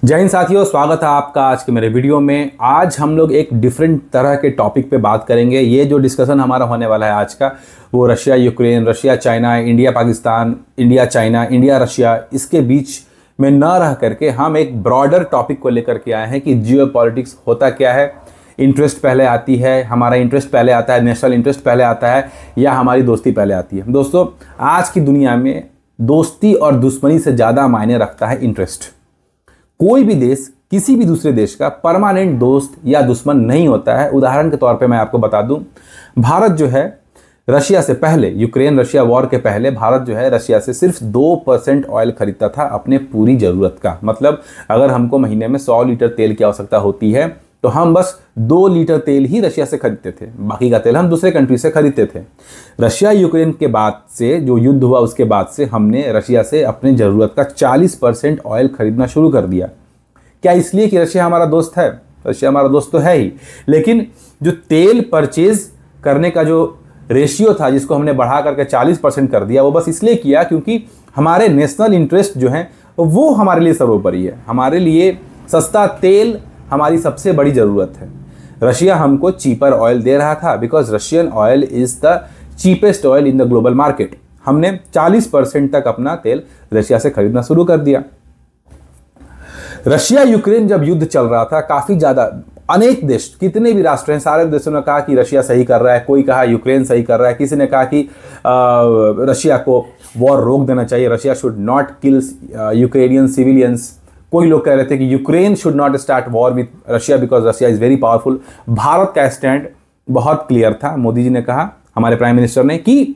जय हिंद साथियों, स्वागत है आपका आज के मेरे वीडियो में। आज हम लोग एक डिफरेंट तरह के टॉपिक पे बात करेंगे। ये जो डिस्कशन हमारा होने वाला है आज का, वो Russia Ukraine, Russia China, India Pakistan, India China, India Russia, इसके बीच में न रह करके हम एक ब्रॉडर टॉपिक को लेकर के आए हैं कि जियो पॉलिटिक्स होता क्या है। इंटरेस्ट पहले आती है, हमारा इंटरेस्ट पहले आता है, नेशनल इंटरेस्ट पहले आता है, या हमारी दोस्ती पहले आती है। दोस्तों, आज की दुनिया में दोस्ती और दुश्मनी से ज़्यादा मायने रखता है इंटरेस्ट। कोई भी देश किसी भी दूसरे देश का परमानेंट दोस्त या दुश्मन नहीं होता है। उदाहरण के तौर पे मैं आपको बता दूं, भारत जो है रशिया से पहले, यूक्रेन रशिया वॉर के पहले, भारत जो है रशिया से सिर्फ 2% ऑयल खरीदता था अपने पूरी ज़रूरत का। मतलब अगर हमको महीने में 100 लीटर तेल की आवश्यकता होती है तो हम बस 2 लीटर तेल ही रशिया से खरीदते थे, बाकी का तेल हम दूसरे कंट्री से खरीदते थे। रशिया यूक्रेन के बाद से जो युद्ध हुआ, उसके बाद से हमने रशिया से अपनी ज़रूरत का 40% ऑयल खरीदना शुरू कर दिया। क्या इसलिए कि रशिया हमारा दोस्त है? रशिया हमारा दोस्त तो है ही, लेकिन जो तेल परचेज करने का जो रेशियो था, जिसको हमने बढ़ा करके 40% कर दिया, वो बस इसलिए किया क्योंकि हमारे नेशनल इंटरेस्ट जो हैं वो हमारे लिए सर्वोपरि है। हमारे लिए सस्ता तेल हमारी सबसे बड़ी ज़रूरत है। रशिया हमको चीपर ऑयल दे रहा था because Russian oil is the cheapest oil in the global market. हमने 40% तक अपना तेल रशिया से खरीदना शुरू कर दिया। रशिया यूक्रेन जब युद्ध चल रहा था, काफ़ी ज़्यादा अनेक देश, कितने भी राष्ट्र हैं, सारे देशों ने कहा कि रशिया सही कर रहा है, कोई कहा यूक्रेन सही कर रहा है, किसी ने कहा कि रशिया को वॉर रोक देना चाहिए, Russia should not kill Ukrainian civilians. कोई लोग कह रहे थे कि Ukraine should not start war with Russia because Russia is very powerful. Bharat का स्टैंड बहुत क्लियर था। मोदी जी ने कहा, हमारे प्राइम मिनिस्टर ने, कि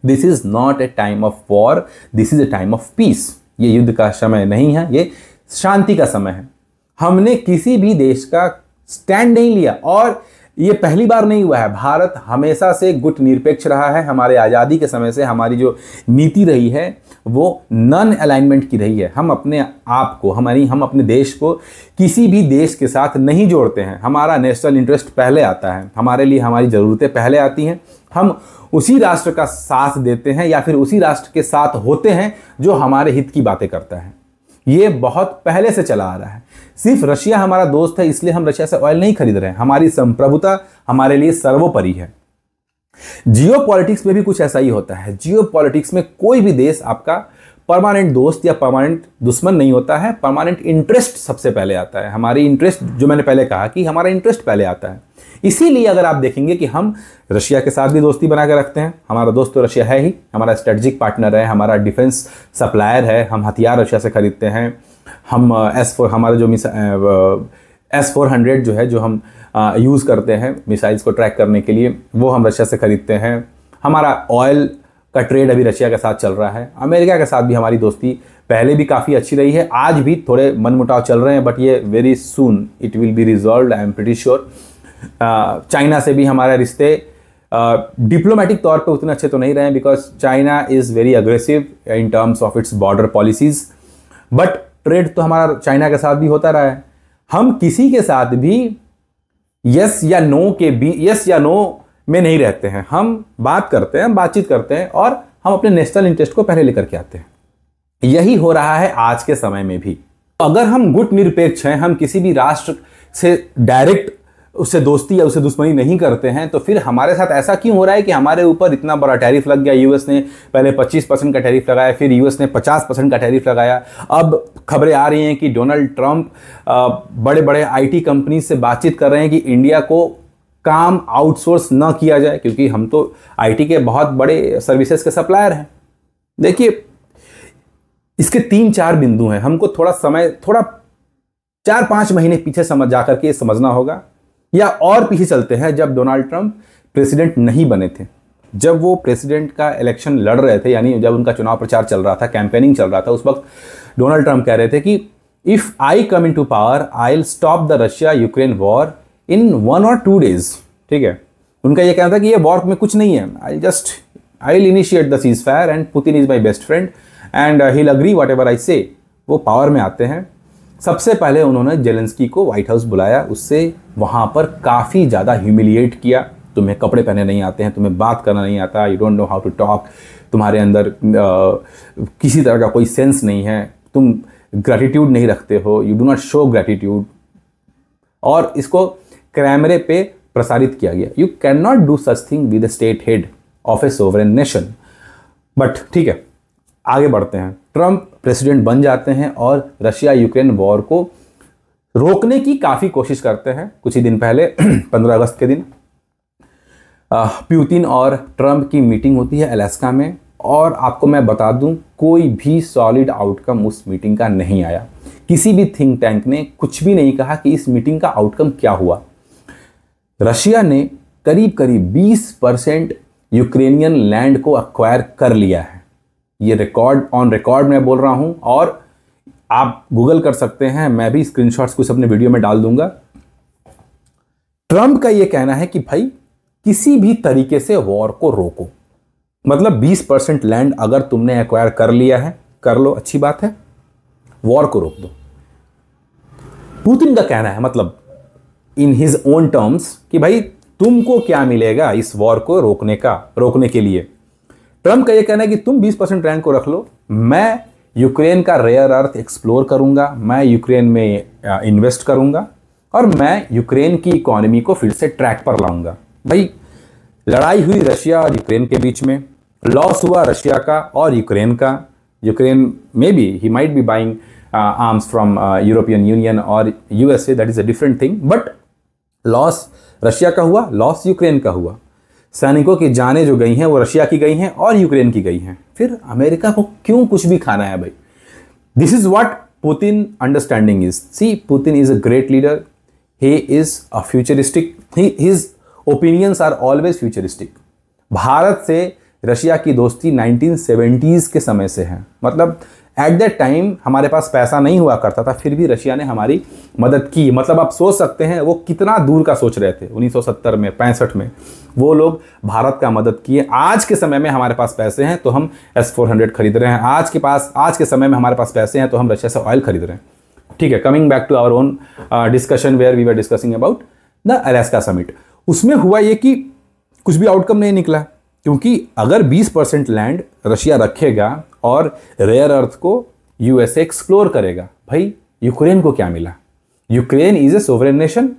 this is not a time of war, this is a time of peace. ये युद्ध का समय नहीं है, ये शांति का समय है। हमने किसी भी देश का स्टैंड नहीं लिया, और ये पहली बार नहीं हुआ है। भारत हमेशा से गुट निरपेक्ष रहा है। हमारे आज़ादी के समय से हमारी जो नीति रही है वो नॉन अलाइनमेंट की रही है। हम अपने आप को, हम अपने देश को किसी भी देश के साथ नहीं जोड़ते हैं। हमारा नेशनल इंटरेस्ट पहले आता है, हमारे लिए हमारी ज़रूरतें पहले आती हैं। हम उसी राष्ट्र का साथ देते हैं या फिर उसी राष्ट्र के साथ होते हैं जो हमारे हित की बातें करता है। ये बहुत पहले से चला आ रहा है। सिर्फ रशिया हमारा दोस्त है इसलिए हम रशिया से ऑयल नहीं खरीद रहे हैं। हमारी संप्रभुता हमारे लिए सर्वोपरि है। जियो पॉलिटिक्स में भी कुछ ऐसा ही होता है। जियो पॉलिटिक्स में कोई भी देश आपका परमानेंट दोस्त या परमानेंट दुश्मन नहीं होता है। परमानेंट इंटरेस्ट सबसे पहले आता है। हमारी इंटरेस्ट, जो मैंने पहले कहा कि हमारा इंटरेस्ट पहले आता है। इसीलिए अगर आप देखेंगे कि हम रशिया के साथ भी दोस्ती बना के रखते हैं। हमारा दोस्त तो रशिया है ही, हमारा स्ट्रेटजिक पार्टनर है, हमारा डिफेंस सप्लायर है। हम हथियार रशिया से खरीदते हैं। हम हमारा जो S-400 जो है, जो हम यूज़ करते हैं मिसाइल्स को ट्रैक करने के लिए, वो हम रशिया से खरीदते हैं। हमारा ऑयल का ट्रेड अभी रशिया के साथ चल रहा है। अमेरिका के साथ भी हमारी दोस्ती पहले भी काफ़ी अच्छी रही है, आज भी थोड़े मनमुटाव चल रहे हैं, बट ये very soon it will be resolved, I am pretty sure. China से भी हमारे रिश्ते डिप्लोमेटिक तौर पे उतने अच्छे तो नहीं रहे because China is very aggressive in terms of its border policies, but trade तो हमारा चाइना के साथ भी होता रहा है। हम किसी के साथ भी यस या नो में नहीं रहते हैं। हम बात करते हैं, बातचीत करते हैं, और हम अपने नेशनल इंटरेस्ट को पहले लेकर के आते हैं। यही हो रहा है आज के समय में भी। अगर हम गुट निरपेक्ष हैं, हम किसी भी राष्ट्र से डायरेक्ट उससे दोस्ती या उससे दुश्मनी नहीं करते हैं, तो फिर हमारे साथ ऐसा क्यों हो रहा है कि हमारे ऊपर इतना बड़ा टैरिफ लग गया? यूएस ने पहले 25% का टैरिफ लगाया, फिर यूएस ने 50% का टैरिफ लगाया। अब खबरें आ रही हैं कि डोनाल्ड ट्रंप बड़े बड़े आईटी कंपनी से बातचीत कर रहे हैं कि इंडिया को काम आउटसोर्स ना किया जाए, क्योंकि हम तो आईटी के बहुत बड़े सर्विसेज के सप्लायर हैं। देखिए, इसके 3-4 बिंदु हैं। हमको थोड़ा 4-5 महीने पीछे जा करके समझना होगा, या और पीछे चलते हैं जब डोनाल्ड ट्रंप प्रेसिडेंट नहीं बने थे। जब वो प्रेसिडेंट का इलेक्शन लड़ रहे थे, यानी जब उनका चुनाव प्रचार चल रहा था, कैंपेनिंग चल रहा था, उस वक्त डोनाल्ड ट्रंप कह रहे थे कि if I come in to power I will stop the Russia Ukraine war in 1 or 2 days। ठीक है, उनका ये कहना था कि ये वॉर में कुछ नहीं है, I will initiate the cease fire and Putin is my best friend and he will agree what ever I से। वो पावर में आते हैं, सबसे पहले उन्होंने जेलेंस्की को व्हाइट हाउस बुलाया, उससे वहाँ पर काफ़ी ज़्यादा ह्यूमिलिएट किया। तुम्हें कपड़े पहने नहीं आते हैं, तुम्हें बात करना नहीं आता, you don't know how to talk, तुम्हारे अंदर किसी तरह का कोई सेंस नहीं है, तुम ग्रैटिट्यूड नहीं रखते हो, you do not show gratitude, और इसको कैमरे पे प्रसारित किया गया। You can not do such thing with the state head of A sovereign nation. But ठीक है, आगे बढ़ते हैं। ट्रंप प्रेसिडेंट बन जाते हैं और रशिया यूक्रेन वॉर को रोकने की काफ़ी कोशिश करते हैं। कुछ ही दिन पहले 15 अगस्त के दिन पुतिन और ट्रंप की मीटिंग होती है अलास्का में, और आपको मैं बता दूं कोई भी सॉलिड आउटकम उस मीटिंग का नहीं आया। किसी भी थिंक टैंक ने कुछ भी नहीं कहा कि इस मीटिंग का आउटकम क्या हुआ। रशिया ने करीब करीब 20% यूक्रेनियन लैंड को अक्वायर कर लिया है। ये रिकॉर्ड ऑन रिकॉर्ड मैं बोल रहा हूं, और आप गूगल कर सकते हैं, मैं भी स्क्रीनशॉट्स कुछ अपने वीडियो में डाल दूंगा। ट्रंप का यह कहना है कि भाई किसी भी तरीके से वॉर को रोको, मतलब 20% लैंड अगर तुमने एक्वायर कर लिया है कर लो, अच्छी बात है, वॉर को रोक दो। पुतिन का कहना है, मतलब इन हिज ओन टर्म्स, कि भाई तुमको क्या मिलेगा इस वॉर को रोकने के लिए। ट्रंप का यह कहना है कि तुम 20% लैंड को रख लो, मैं यूक्रेन का रेयर अर्थ एक्सप्लोर करूंगा, मैं यूक्रेन में इन्वेस्ट करूंगा, और मैं यूक्रेन की इकोनॉमी को फिर से ट्रैक पर लाऊंगा। भाई लड़ाई हुई रशिया और यूक्रेन के बीच में, लॉस हुआ रशिया का और यूक्रेन का। यूक्रेन में भी he might be buying arms from European Union और USA, that is a different thing, but loss Russia का हुआ, लॉस यूक्रेन का हुआ। सैनिकों की जानें जो गई हैं वो रशिया की गई हैं और यूक्रेन की गई हैं। फिर अमेरिका को क्यों कुछ भी खाना है भाई? This is what Putin understanding is. See, Putin is a great leader, he is a futuristic, his opinions are always futuristic. Bharat से रशिया की दोस्ती 1970s के समय से है, मतलब एट दैट टाइम हमारे पास पैसा नहीं हुआ करता था, फिर भी रशिया ने हमारी मदद की। मतलब आप सोच सकते हैं वो कितना दूर का सोच रहे थे। 1970 में 65 में वो लोग भारत का मदद किए। आज के समय में हमारे पास पैसे हैं तो हम S-400 खरीद रहे हैं, आज के समय में हमारे पास पैसे हैं तो हम रशिया से ऑयल खरीद रहे हैं। ठीक है, coming back to our own discussion where we were discussing about the Alaska summit. उसमें हुआ ये कि कुछ भी आउटकम नहीं निकला, क्योंकि अगर 20% लैंड रशिया रखेगा और रेयर अर्थ को यूएसए एक्सप्लोर करेगा, भाई यूक्रेन को क्या मिला? Ukraine is a sovereign nation,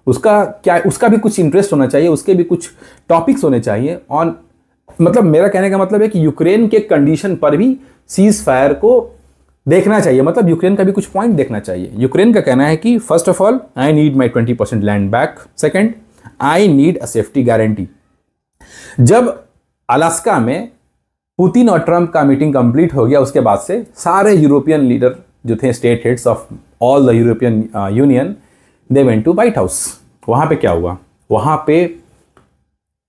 उसका भी कुछ इंटरेस्ट होना चाहिए, उसके भी कुछ टॉपिक्स होने चाहिए ऑन, मतलब मेरा कहने का मतलब है कि यूक्रेन के कंडीशन पर भी सीज फायर को देखना चाहिए, मतलब यूक्रेन का भी कुछ पॉइंट देखना चाहिए। यूक्रेन का कहना है कि first of all I need my 20% land back, second I need a safety guarantee. जब अलास्का में पुतिन और ट्रंप का मीटिंग कंप्लीट हो गया, उसके बाद से सारे यूरोपियन लीडर जो थे, state heads of all the European Union, they went to White House. वहां पे क्या हुआ? वहां पे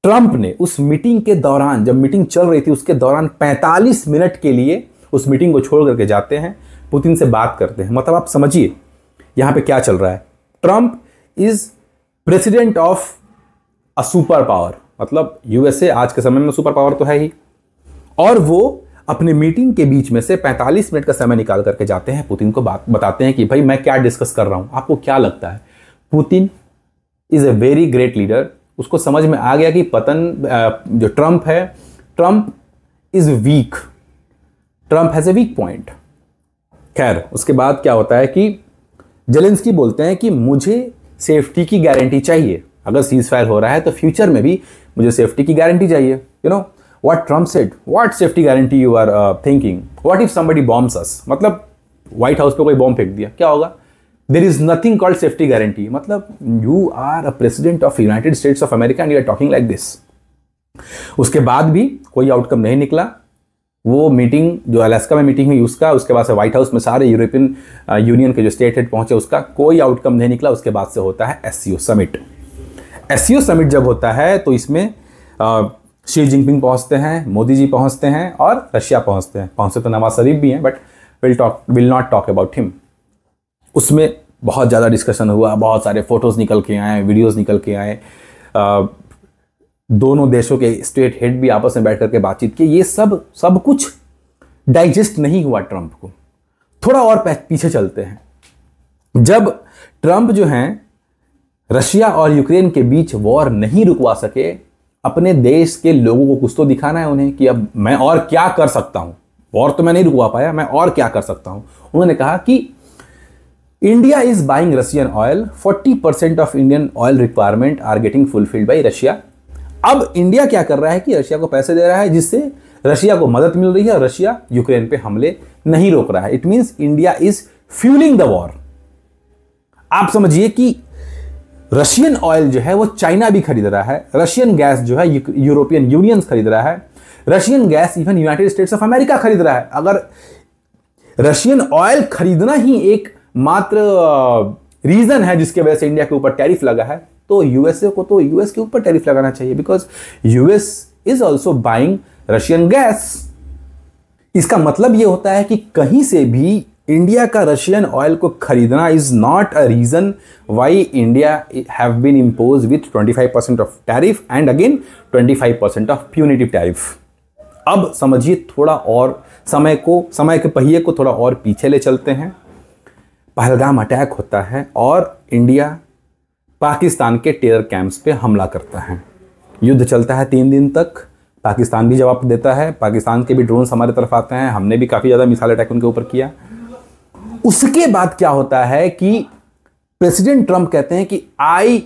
ट्रंप ने उस मीटिंग के दौरान, जब मीटिंग चल रही थी उसके दौरान 45 मिनट के लिए उस मीटिंग को छोड़ करके जाते हैं, पुतिन से बात करते हैं। मतलब आप समझिए यहां पे क्या चल रहा है। Trump is president of a super power, मतलब यूएसए आज के समय में सुपर पावर तो है ही, और वो अपने मीटिंग के बीच में से 45 मिनट का समय निकाल करके जाते हैं, पुतिन को बात बताते हैं कि भाई मैं क्या डिस्कस कर रहा हूं, आपको क्या लगता है? Putin is a very great leader. उसको समझ में आ गया कि जो ट्रंप है, Trump is weak, Trump has a weak point. खैर, उसके बाद क्या होता है कि जेलेंस्की बोलते हैं कि मुझे सेफ्टी की गारंटी चाहिए, अगर सीज फायर हो रहा है तो फ्यूचर में भी मुझे सेफ्टी की गारंटी चाहिए। You know what Trump said, what safety guarantee you are thinking, what if somebody bombs us, मतलब व्हाइट हाउस पे कोई बॉम्ब फेंक दिया, क्या होगा? There is nothing called safety guarantee. मतलब you are a president of United States of America and you are talking like this. उसके बाद भी कोई आउटकम नहीं निकला। वो मीटिंग जो अलास्का में मीटिंग हुई उसके बाद से व्हाइट हाउस में सारे यूरोपियन यूनियन के जो स्टेट हेड पहुंचे, उसका कोई आउटकम नहीं निकला। उसके बाद से होता है एससीओ समिट। एससीओ समिट जब होता है तो इसमें शी जिनपिंग पहुंचते हैं, मोदी जी पहुंचते हैं और रशिया पहुंचते हैं। पहुंचे तो नवाज शरीफ भी हैं, but will not talk about him. उसमें बहुत ज़्यादा डिस्कशन हुआ, बहुत सारे फोटोज़ निकल के आए, वीडियोज़ निकल के आए, दोनों देशों के स्टेट हेड भी आपस में बैठ करके बातचीत की। ये सब कुछ डाइजेस्ट नहीं हुआ ट्रंप को। थोड़ा और पीछे चलते हैं। जब ट्रंप जो हैं रशिया और यूक्रेन के बीच वॉर नहीं रुकवा सके, अपने देश के लोगों को कुछ तो दिखाना है उन्हें कि अब मैं और क्या कर सकता हूं। वॉर तो मैं नहीं रुकवा पाया, मैं और क्या कर सकता हूं। उन्होंने कहा कि India is buying Russian oil, 40% of Indian oil requirement are getting fulfilled by Russia. अब इंडिया क्या कर रहा है कि रशिया को पैसे दे रहा है, जिससे रशिया को मदद मिल रही है और रशिया यूक्रेन पे हमले नहीं रोक रहा है। It means India is fuelling the war. आप समझिए कि रशियन ऑयल जो है वो चाइना भी खरीद रहा है, रशियन गैस जो है यूरोपियन यूनियन खरीद रहा है, Russian gas even United States of America खरीद रहा है। अगर रशियन ऑयल खरीदना ही एक मात्र रीजन है जिसके वजह से इंडिया के ऊपर टैरिफ लगा है, तो यूएसए को तो यूएस के ऊपर टैरिफ लगाना चाहिए, because US is also buying Russian gas. इसका मतलब यह होता है कि कहीं से भी इंडिया का रशियन ऑयल को खरीदना is not a reason why India have been impose with 25% of tariff and again 25% of punitive tariff. अब समझिए, थोड़ा और समय के पहिए को थोड़ा और पीछे ले चलते हैं। पहलगाम अटैक होता है और इंडिया पाकिस्तान के टेरर कैंप्स पे हमला करता है। युद्ध चलता है 3 दिन तक। पाकिस्तान भी जवाब देता है, पाकिस्तान के भी ड्रोन्स हमारे तरफ आते हैं, हमने भी काफ़ी ज़्यादा मिसाइल अटैक उनके ऊपर किया। उसके बाद क्या होता है कि प्रेसिडेंट ट्रंप कहते हैं कि I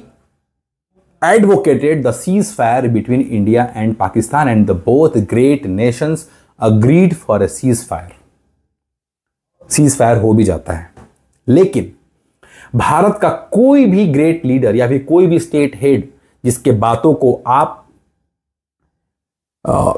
advocated the cease fire between India and Pakistan and the both great nations agreed for a seize fire. Cease fire हो भी जाता है, लेकिन भारत का कोई भी ग्रेट लीडर या फिर कोई भी स्टेट हेड जिसके बातों को आप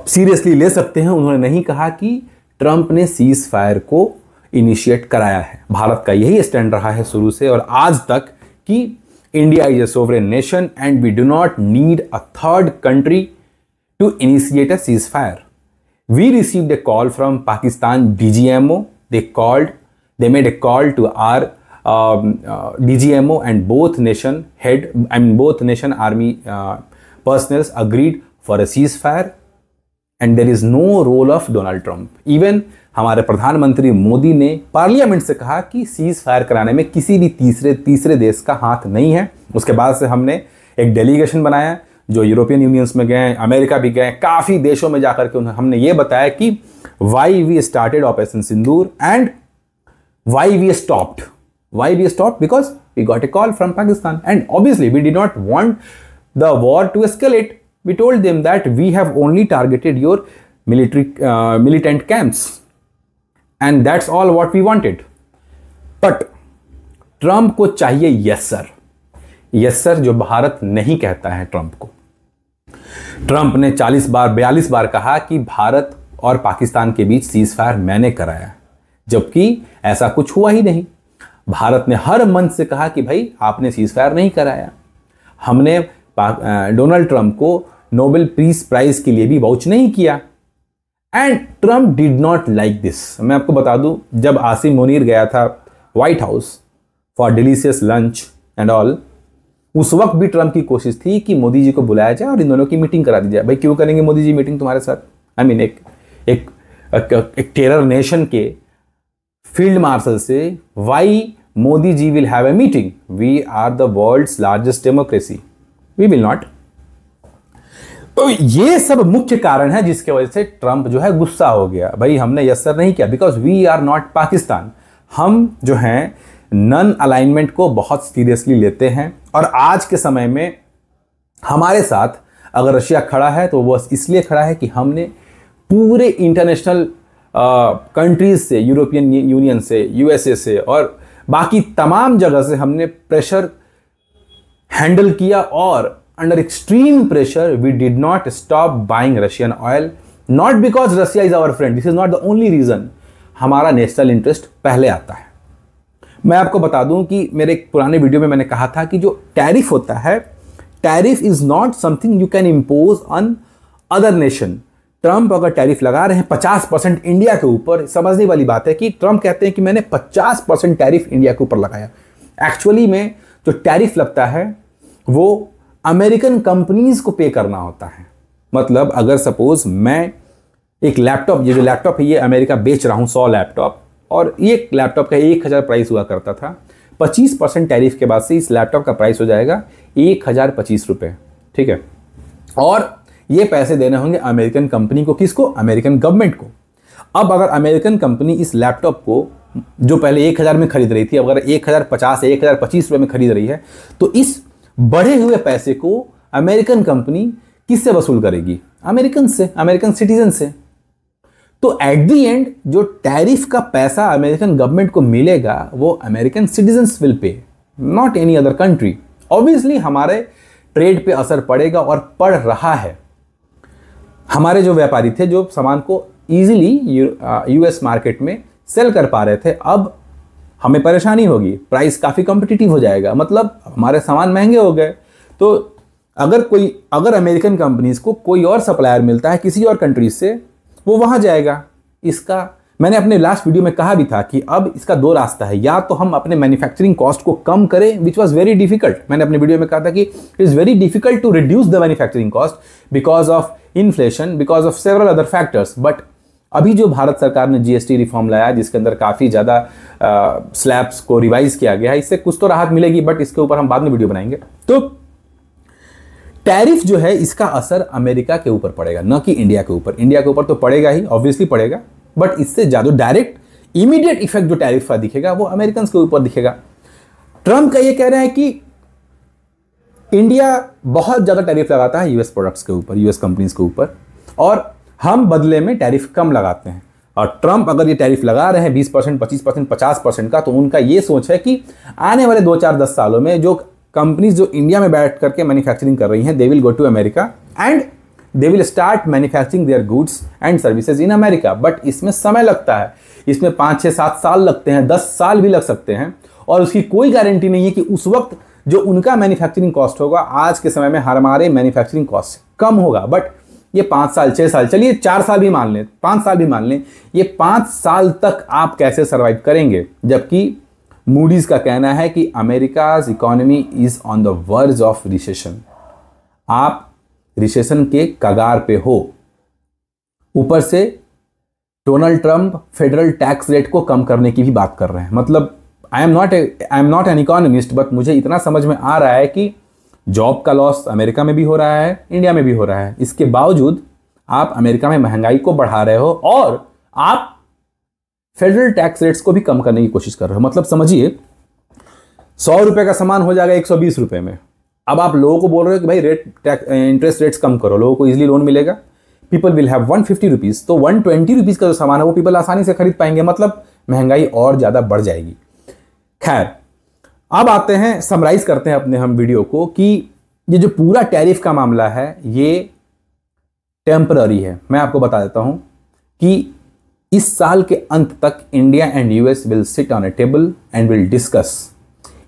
सीरियसली ले सकते हैं, उन्होंने नहीं कहा कि ट्रंप ने सीज फायर को इनिशिएट कराया है। भारत का यही स्टैंड रहा है शुरू से और आज तक कि India is a sovereign nation and we do not need a third country to initiate a cease fire. We received a call from Pakistan DGMO. They made a call to our DGMO and both nation army personnel agreed for a ceasefire and there is no role of Donald Trump. Even हमारे प्रधानमंत्री मोदी ने parliament से कहा कि cease fire कराने में किसी भी तीसरे देश का हाथ नहीं है। उसके बाद से हमने एक डेलीगेशन बनाया जो यूरोपियन यूनियंस में गए, अमेरिका भी गए, काफ़ी देशों में जाकर के हमने ये बताया कि why we started operation Sindoor and why we stopped because we got a call from Pakistan and obviously we did not want the war to escalate. We told them that we have only targeted your militant camps and that's all what we wanted. But Trump को चाहिए yes sir जो भारत नहीं कहता है Trump को। Trump ने 42 बार कहा कि भारत और पाकिस्तान के बीच सीज फायर मैंने कराया, जबकि ऐसा कुछ हुआ ही नहीं। भारत ने हर मंच से कहा कि भाई आपने सीज फायर नहीं कराया। हमने डोनाल्ड ट्रंप को नोबेल पीस प्राइज के लिए भी वाउच नहीं किया and Trump did not like this. मैं आपको बता दूं, जब आसिम मुनीर गया था white house for delicious lunch and all, उस वक्त भी ट्रंप की कोशिश थी कि मोदी जी को बुलाया जाए और इन दोनों की मीटिंग करा दी जाए। भाई क्यों करेंगे मोदी जी मीटिंग तुम्हारे साथ? आई मीन एक टेरर नेशन के फील्ड मार्शल से why Modi ji will have a meeting? We are the world's largest democracy, we will not. तो ये सब मुख्य कारण है जिसके वजह से ट्रंप जो है गुस्सा हो गया। भाई हमने यस सर नहीं किया because we are not Pakistan. हम जो हैं नन अलाइनमेंट को बहुत सीरियसली लेते हैं और आज के समय में हमारे साथ अगर रशिया खड़ा है तो वो इसलिए खड़ा है कि हमने पूरे इंटरनेशनल कंट्रीज से, यूरोपियन यूनियन से, यूएसए से और बाकी तमाम जगह से हमने प्रेशर हैंडल किया और under extreme pressure we did not stop buying Russian oil, not because Russia is our friend, this is not the only reason। हमारा नेशनल इंटरेस्ट पहले आता है। मैं आपको बता दूं कि मेरे एक पुराने वीडियो में मैंने कहा था कि जो टैरिफ होता है, tariff is not something you can impose on other nation. Trump अगर टैरिफ लगा रहे हैं 50% इंडिया के ऊपर, समझने वाली बात है कि ट्रंप कहते हैं कि मैंने 50% टैरिफ इंडिया के ऊपर लगाया। एक्चुअली में जो टैरिफ लगता है वो अमेरिकन कंपनीज को पे करना होता है। मतलब अगर सपोज मैं एक लैपटॉप, ये जो लैपटॉप है ये अमेरिका बेच रहा हूँ 100 लैपटॉप और ये लैपटॉप का 1000 प्राइस हुआ करता था, 25% टैरिफ के बाद से इस लैपटॉप का प्राइस हो जाएगा 1025 रुपये, ठीक है। और ये पैसे देने होंगे अमेरिकन कंपनी को, किसको? अमेरिकन गवर्नमेंट को। अब अगर अमेरिकन कंपनी इस लैपटॉप को जो पहले 1000 में खरीद रही थी, अगर 1050 या 1025 रुपये में खरीद रही है, तो इस बढ़े हुए पैसे को अमेरिकन कंपनी किससे वसूल करेगी? अमेरिकन से, अमेरिकन सिटीजन से। तो एट द एंड जो टैरिफ का पैसा अमेरिकन गवर्नमेंट को मिलेगा वो American citizens will pay, not any other country. Obviously हमारे ट्रेड पे असर पड़ेगा और पड़ रहा है। हमारे जो व्यापारी थे जो सामान को इजीली यूएस मार्केट में सेल कर पा रहे थे, अब हमें परेशानी होगी, प्राइस काफ़ी कॉम्पिटिटिव हो जाएगा, मतलब हमारे सामान महंगे हो गए। तो अगर अमेरिकन कंपनीज को कोई और सप्लायर मिलता है किसी और कंट्री से, वो वहाँ जाएगा। इसका मैंने अपने लास्ट वीडियो में कहा भी था कि अब इसका दो रास्ता है, या तो हम अपने मैन्युफैक्चरिंग कॉस्ट को कम करें, विच वॉज वेरी डिफिकल्ट। मैंने अपने वीडियो में कहा था कि it is very difficult to reduce the manufacturing cost because of inflation, because of several other factors. But अभी जो भारत सरकार ने जीएसटी रिफॉर्म लाया, जिसके अंदर काफ़ी ज़्यादा स्लैब्स को रिवाइज किया गया है, इससे कुछ तो राहत मिलेगी, बट इसके ऊपर हम बाद में वीडियो बनाएंगे। तो टैरिफ जो है इसका असर अमेरिका के ऊपर पड़ेगा, न कि इंडिया के ऊपर। इंडिया के ऊपर तो पड़ेगा ही, ऑब्वियसली पड़ेगा, बट इससे ज़्यादा डायरेक्ट इमीडिएट इफेक्ट जो टैरिफ का दिखेगा वो अमेरिकन के ऊपर दिखेगा। ट्रंप का ये कह रहे हैं कि इंडिया बहुत ज़्यादा टैरिफ लगाता है यूएस प्रोडक्ट्स के ऊपर, यूएस कंपनीज के ऊपर, और हम बदले में टैरिफ कम लगाते हैं। और ट्रंप अगर ये टैरिफ लगा रहे हैं 20%, 25%, 50% का, तो उनका ये सोच है कि आने वाले 2-4-10 सालों में जो कंपनीज जो इंडिया में बैठ करके मैन्युफैक्चरिंग कर रही हैं, they will go to America and they will start manufacturing their goods and services in America. But इसमें समय लगता है, इसमें 5, 6, 7 साल लगते हैं, 10 साल भी लग सकते हैं, और उसकी कोई गारंटी नहीं है कि उस वक्त जो उनका मैन्युफैक्चरिंग कॉस्ट होगा आज के समय में हमारे मैन्युफैक्चरिंग कॉस्ट से कम होगा। बट ये 5 साल, 6 साल, चलिए 4 साल भी मान लें, 5 साल भी मान लें, ये 5 साल तक आप कैसे सर्वाइव करेंगे? जबकि मूडीज का कहना है कि America's economy is on the verge of recession. आप रिसेशन के कगार पे हो। ऊपर से Donald Trump federal tax rate को कम करने की भी बात कर रहे हैं। मतलब I am not an economist, but मुझे इतना समझ में आ रहा है कि जॉब का लॉस अमेरिका में भी हो रहा है, इंडिया में भी हो रहा है। इसके बावजूद आप अमेरिका में महंगाई को बढ़ा रहे हो और आप फेडरल टैक्स रेट्स को भी कम करने की कोशिश कर रहे हो। मतलब समझिए 100 रुपए का सामान हो जाएगा 120 रुपए में। अब आप लोगों को बोल रहे हो कि भाई इंटरेस्ट रेट्स कम करो, लोगों को इजीली लोन मिलेगा, पीपल विल हैव 150 रुपीज़, तो 120 रुपीज़ का जो सामान है वो पीपल आसानी से खरीद पाएंगे, मतलब महंगाई और ज़्यादा बढ़ जाएगी। खैर, अब आते हैं, समराइज करते हैं अपने हम वीडियो को कि ये जो पूरा टैरिफ का मामला है ये टेम्पररी है। मैं आपको बता देता हूं कि इस साल के अंत तक India and US will sit on A table and will discuss.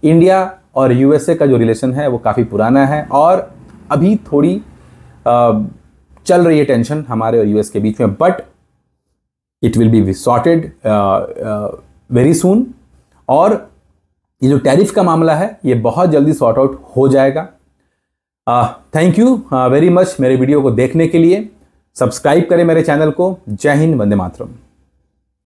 India और यूएसए का जो रिलेशन है वो काफ़ी पुराना है और अभी थोड़ी चल रही है टेंशन हमारे और यूएस के बीच में, but it will be sorted very soon. और ये जो टैरिफ का मामला है ये बहुत जल्दी सॉर्ट आउट हो जाएगा। थैंक यू वेरी मच मेरे वीडियो को देखने के लिए। सब्सक्राइब करें मेरे चैनल को। जय हिंद, वंदे मातरम।